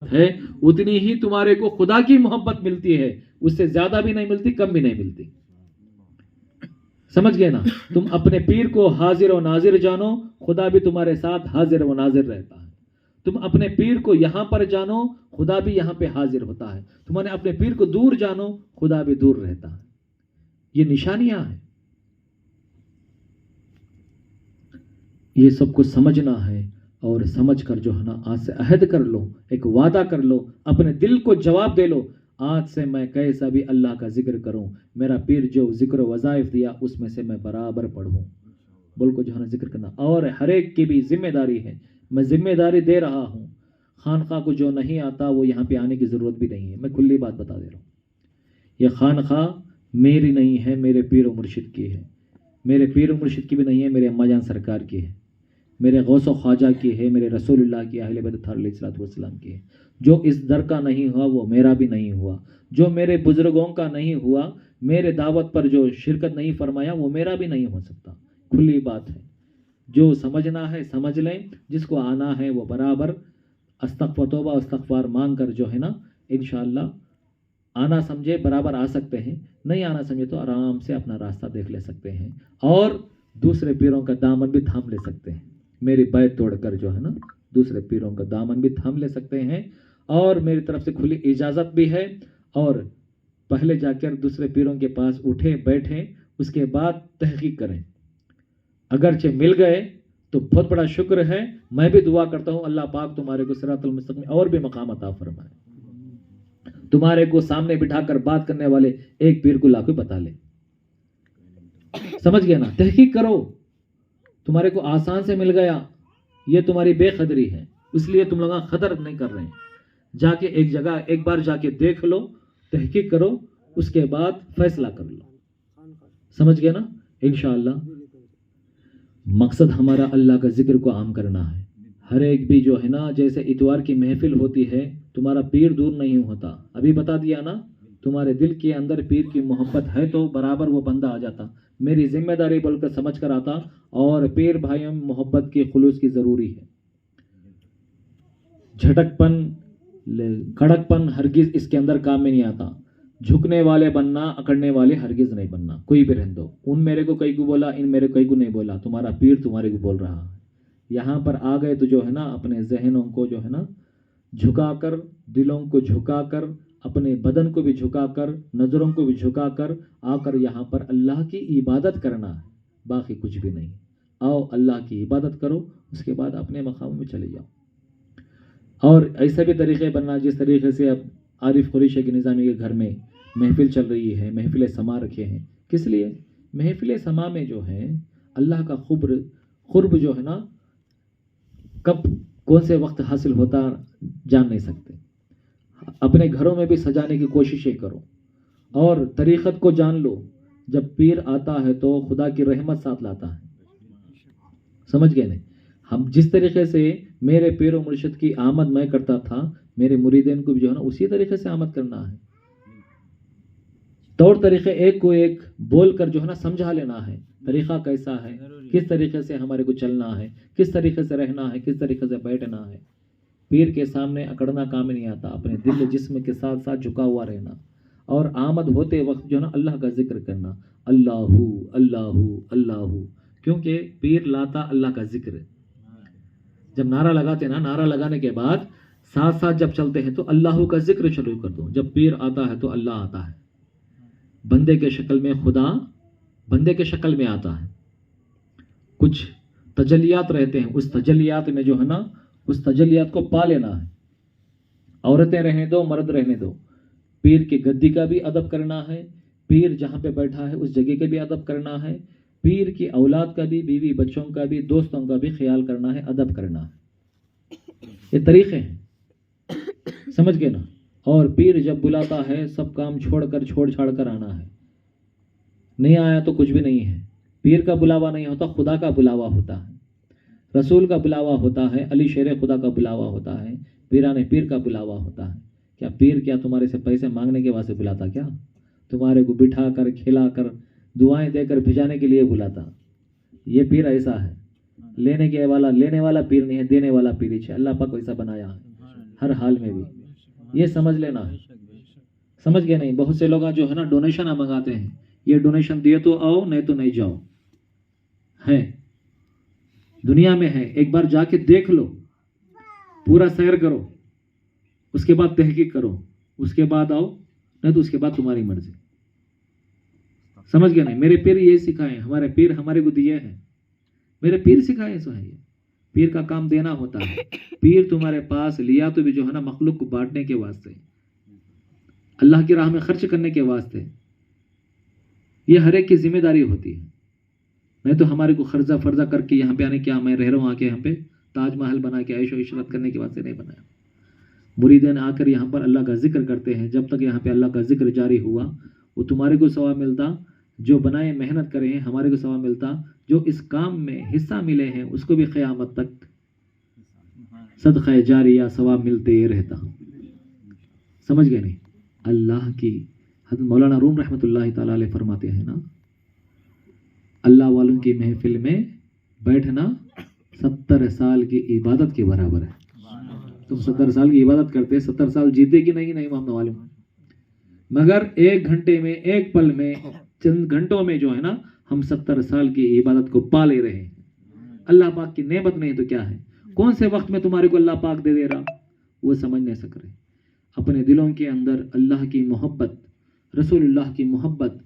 है उतनी ही तुम्हारे को खुदा की मोहब्बत मिलती है, उससे ज्यादा भी नहीं मिलती, कम भी नहीं मिलती। समझ गए ना? तुम अपने पीर को हाजिर और नाजिर जानो, खुदा भी तुम्हारे साथ हाजिर व नाजिर रहता है। तुम अपने पीर को यहां पर जानो, खुदा भी यहां पे हाजिर होता है। तुम्हारे अपने पीर को दूर जानो, खुदा भी दूर रहता है। ये निशानियां हैं, ये सब कुछ समझना है। और समझ कर जो है ना, आज से अहद कर लो, एक वादा कर लो, अपने दिल को जवाब दे लो, आज से मैं कैसा भी अल्लाह का जिक्र करूं, मेरा पीर जो जिक्र वज़ाइफ दिया उसमें से मैं बराबर पढ़ूं। बोल को जो है ना जिक्र करना, और हर एक की भी जिम्मेदारी है, मैं जिम्मेदारी दे रहा हूं। खानखा को जो नहीं आता वो यहाँ पे आने की ज़रूरत भी नहीं है, मैं खुली बात बता दे रहा हूँ। ये खानखा मेरी नहीं है, मेरे पीर व मुर्शिद की है। मेरे पीर व मुर्शिद की भी नहीं है, मेरे अम्मा जान सरकार की है, मेरे गौस ख्वाजा की है, मेरे रसूलुल्लाह की, अहले बैत अलैहिस्सलाम की है। जो इस दर का नहीं हुआ वो मेरा भी नहीं हुआ, जो मेरे बुजुर्गों का नहीं हुआ, मेरे दावत पर जो शिरकत नहीं फरमाया वो मेरा भी नहीं हो सकता। खुली बात है, जो समझना है समझ लें, जिसको आना है वो बराबर अस्तगफुर तौबा इस्तगफार मांग कर जो है ना, इंशाअल्लाह आना समझे बराबर आ सकते हैं, नहीं आना समझे तो आराम से अपना रास्ता देख ले सकते हैं, और दूसरे पीरों का दामन भी थाम ले सकते हैं। मेरी बैत तोड़कर जो है ना, दूसरे पीरों का दामन भी थाम ले सकते हैं, और मेरी तरफ से खुली इजाज़त भी है। और पहले जाकर दूसरे पीरों के पास उठे बैठे, उसके बाद तहकीक करें। अगरचे मिल गए तो बहुत बड़ा शुक्र है। मैं भी दुआ करता हूँ अल्लाह पाक तुम्हारे को सिरातुल मुस्तकीम और भी मकाम अता फरमाए। तुम्हारे को सामने बिठाकर बात करने वाले एक पीर को लाके बता ले। समझ गया ना? तहकीक करो, तुम्हारे को आसान से मिल गया, ये तुम्हारी बेखदरी है, इसलिए तुम लोग खतर नहीं कर रहे हैं। जाके एक जगह एक बार जाके देख लो, तहकीक करो, उसके बाद फैसला कर लो। समझ गए ना? इंशाअल्लाह मकसद हमारा अल्लाह का जिक्र को आम करना है। हर एक भी जो है ना, जैसे इतवार की महफिल होती है, तुम्हारा पीर दूर नहीं होता। अभी बता दिया ना, तुम्हारे दिल के अंदर पीर की मोहब्बत है तो बराबर वो बंदा आ जाता, मेरी जिम्मेदारी बोलकर समझ कर आता। और पीर भाइयों में मोहब्बत की खुलूस की ज़रूरी है। झटकपन कड़कपन हरगिज इसके अंदर काम में नहीं आता। झुकने वाले बनना, अकड़ने वाले हरगिज नहीं बनना। कोई भी रहने दो, उन मेरे को कई को बोला, इन मेरे कई को नहीं बोला, तुम्हारा पीर तुम्हारे को बोल रहा है। यहाँ पर आ गए तो जो है ना, अपने जहनों को जो है ना झुकाकर, दिलों को झुकाकर, अपने बदन को भी झुकाकर, नज़रों को भी झुकाकर आकर यहाँ पर अल्लाह की इबादत करना है, बाकी कुछ भी नहीं। आओ अल्लाह की इबादत करो, उसके बाद अपने मकाम में चले जाओ। और ऐसे भी तरीक़े बनना, जिस तरीके से अब आरिफ कुरैशी के निज़ामी के घर में महफिल चल रही है, महफिल समा रखे हैं, किस लिए? महफिल समा में जो है अल्लाह का खुर्ब जो है ना, कब कौन से वक्त हासिल होता जान नहीं सकते। अपने घरों में भी सजाने की कोशिशें करो, और तरीक़त को जान लो, जब पीर आता है तो खुदा की रहमत साथ लाता है। समझ गए नहीं? हम जिस तरीके से मेरे पीर व मुर्शिद की आमद मैं करता था, मेरे मुरीदीन को भी जो है ना उसी तरीके से आमद करना है। तौर तरीके एक को एक बोल कर जो है ना समझा लेना है, तरीक़ा कैसा है, किस तरीके से हमारे को चलना है, किस तरीके से रहना है, किस तरीके से बैठना है। पीर के सामने अकड़ना काम नहीं आता, अपने दिल जिस्म के साथ साथ झुका हुआ रहना, और आमद होते वक्त जो है ना अल्लाह का जिक्र करना, अल्लाहू अल्लाहू अल्लाहू, क्योंकि पीर लाता अल्लाह का जिक्र। जब नारा लगाते ना, नारा लगाने के बाद साथ साथ जब चलते हैं तो अल्लाह का जिक्र शुरू कर दो। जब पीर आता है तो अल्लाह आता है, बंदे के शक्ल में खुदा बंदे के शक्ल में आता है। कुछ तजलियात रहते हैं, उस तजलियात में जो है ना, उस तजलियात को पा लेना है। औरतें रहने दो, मर्द रहने दो, पीर की गद्दी का भी अदब करना है, पीर जहाँ पे बैठा है उस जगह के भी अदब करना है, पीर की औलाद का भी, बीवी बच्चों का भी, दोस्तों का भी ख्याल करना है, अदब करना है। ये तरीक़े हैं, समझ गए ना? और पीर जब बुलाता है सब काम छोड़ छाड़ कर आना है। नहीं आया तो कुछ भी नहीं है। पीर का बुलावा नहीं होता, खुदा का बुलावा होता है, रसूल का बुलावा होता है, अली शेर खुदा का बुलावा होता है, पीराने पीर का बुलावा होता है। क्या पीर क्या तुम्हारे से पैसे मांगने के वास्ते बुलाता? क्या तुम्हारे को बिठा कर, खिला कर, दुआएं देकर भिजाने के लिए बुलाता? ये पीर ऐसा है, लेने वाला पीर नहीं है, देने वाला पीर है। अल्लाह पाक ऐसा बनाया है। ہر حال میں بھی، یہ سمجھ لینا ہے. سمجھ گئے نہیں؟ بہت سے لوگ جو ہے نا ڈونیشن منگاتے ہیں، یہ ڈونیشن دیے تو آؤ نہیں تو نہیں جاؤ. ہے دنیا میں ہے، ایک بار جا کے دیکھ لو، پورا سیر کرو، اس کے بعد تحقیق کرو، اس کے بعد آؤ، نہیں تو اس کے بعد تمہاری مرضی. سمجھ گئے نہیں؟ میرے پیر یہ سکھائے، ہمارے پیر ہمارے کو دیے ہیں، میرے پیر سکھائے سو ہے. یہ پیر کا کام دینا ہوتا ہے. پیر تمہارے پاس لیا تو بھی جو ہے نا مخلوق کو بانٹنے کے واسطے، اللہ کی راہ میں خرچ کرنے کے واسطے. یہ ہر ایک کی ذمہ داری ہوتی ہے. نہیں تو ہمارے کو خرچہ فرضہ کر کے یہاں پہ آنے کیا میں رہ رہا ہوں، آ کے یہاں پہ تاج محل بنا کے عیش و عشرت کرنے کے واسطے نہیں بنایا. مریدین آ کر یہاں پر اللہ کا ذکر کرتے ہیں. جب تک یہاں پہ اللہ کا ذکر جاری ہوا وہ تمہارے کو ثواب ملتا، جو بنائے محنت کرے ہیں ہمارے کو ثواب ملتا، جو اس کام میں حصہ ملے ہیں اس کو بھی قیامت تک صدقہ جاریہ ثواب ملتے رہتا. سمجھ گئے نہیں؟ اللہ کی حضرت مولانا روم رحمۃ اللہ تعالی علیہ فرماتے ہیں نا، اللہ والوں کی محفل میں بیٹھنا 70 سال کی عبادت کے برابر ہے. تم 70 سال کی عبادت کرتے، 70 سال جیتے کہ نہیں محمد معلوم، مگر 1 گھنٹے میں، 1 پل میں، چند گھنٹوں میں جو ہے نا ہم 70 سال کی عبادت کو پا لے رہے ہیں. اللہ پاک کی نعمت نہیں تو کیا ہے؟ کون سے وقت میں تمہارے کو اللہ پاک دے رہا وہ سمجھ نہیں سک رہے. اپنے دلوں کے اندر اللہ کی محبت، رسول اللہ کی محبت،